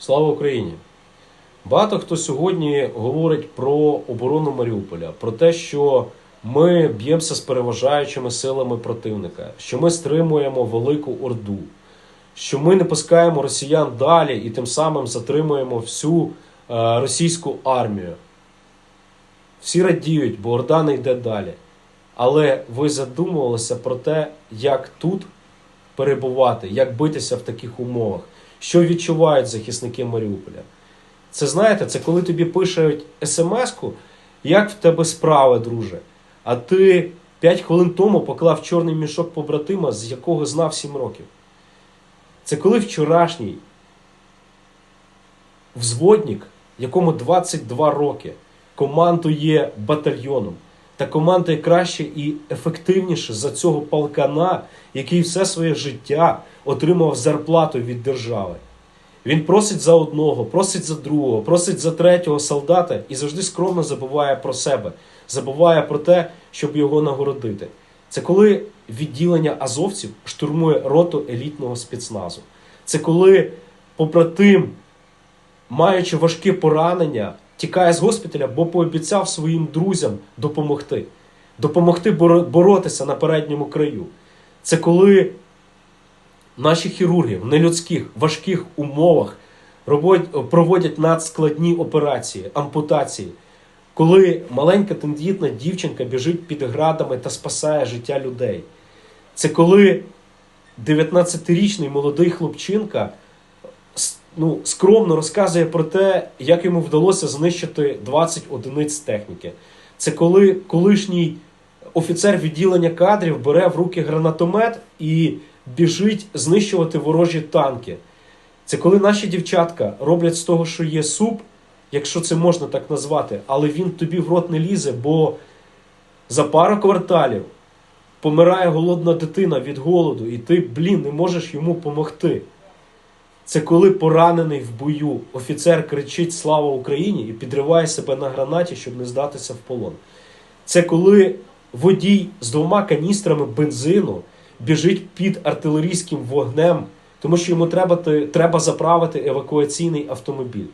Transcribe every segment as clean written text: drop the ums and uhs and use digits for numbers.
Слава Україні! Багато хто сьогодні говорить про оборону Маріуполя, про те, що ми б'ємося з переважаючими силами противника, що ми стримуємо Велику Орду, що ми не пускаємо росіян далі і тим самим затримуємо всю російську армію. Всі радіють, бо Орда не йде далі. Але ви задумувалися про те, як тут перебувати, як битися в таких умовах, що відчувають захисники Маріуполя. Це, знаєте, це коли тобі пишуть смс-ку, як в тебе справи, друже, а ти 5 хвилин тому поклав чорний мішок побратима, з якого знав 7 років. Це коли вчорашній взводник, якому 22 роки, командує батальйоном, та командує краще і ефективніше за цього полкана, який все своє життя отримав зарплату від держави. Він просить за одного, просить за другого, просить за третього солдата і завжди скромно забуває про себе, забуває про те, щоб його нагородити. Це коли відділення азовців штурмує роту елітного спецназу. Це коли побратим, маючи важке поранення, тікає з госпіталя, бо пообіцяв своїм друзям допомогти. Допомогти боротися на передньому краю. Це коли наші хірурги в нелюдських, важких умовах проводять надскладні операції, ампутації. Коли маленька тендітна дівчинка біжить під градами та спасає життя людей. Це коли 19-річний молодий хлопчинка скромно розказує про те, як йому вдалося знищити 20 одиниць техніки. Це коли колишній офіцер відділення кадрів бере в руки гранатомет і біжить знищувати ворожі танки. Це коли наші дівчатка роблять з того, що є суп, якщо це можна так назвати, але він тобі в рот не лізе, бо за пару кварталів помирає голодна дитина від голоду, і ти, не можеш йому помогти. Це коли поранений в бою офіцер кричить «Слава Україні!» і підриває себе на гранаті, щоб не здатися в полон. Це коли водій з 2 каністрами бензину біжить під артилерійським вогнем, тому що йому треба заправити евакуаційний автомобіль.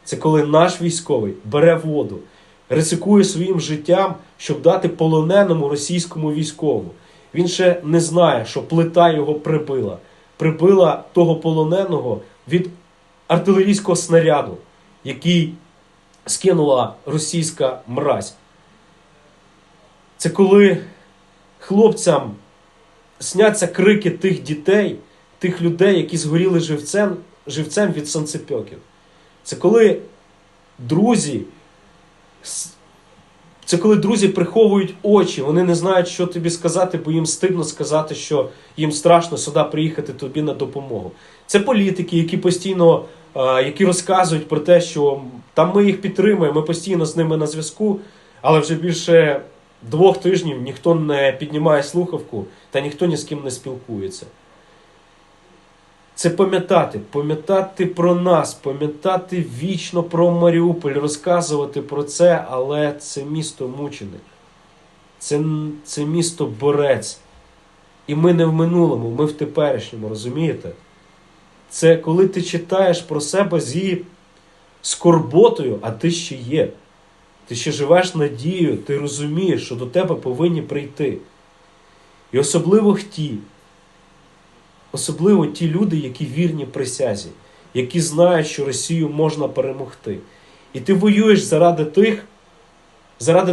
Це коли наш військовий бере воду, ризикує своїм життям, щоб дати полоненому російському військовому. Він ще не знає, що плита його прибила. Прибила того полоненого від артилерійського снаряду, який скинула російська мразь. Це коли хлопцям сняться крики тих дітей, тих людей, які згоріли живцем від санцепьоків. Це коли друзі приховують очі, вони не знають, що тобі сказати, бо їм стидно сказати, що їм страшно сюди приїхати тобі на допомогу. Це політики, які розказують про те, що там ми їх підтримуємо, ми постійно з ними на зв'язку, але вже більше 2 тижнів ніхто не піднімає слухавку та ніхто ні з ким не спілкується. Це пам'ятати про нас, пам'ятати вічно про Маріуполь, розказувати про це, але це місто мученик. Це місто борець. І ми не в минулому, ми в теперішньому, розумієте? Це коли ти читаєш про себе зі скорботою, а ти ще є. Ти ще живеш надією, ти розумієш, що до тебе повинні прийти. І особливо ті люди, які вірні присязі, які знають, що Росію можна перемогти. І ти воюєш заради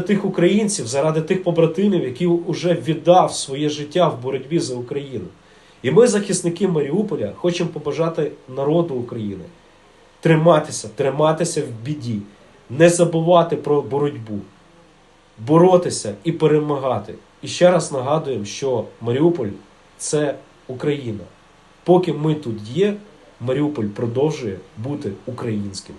тих українців, заради тих побратимів, які вже віддав своє життя в боротьбі за Україну. І ми, захисники Маріуполя, хочемо побажати народу України триматися в біді, не забувати про боротьбу, боротися і перемагати. І ще раз нагадуємо, що Маріуполь – це Україна. Поки ми тут є, Маріуполь продовжує бути українським.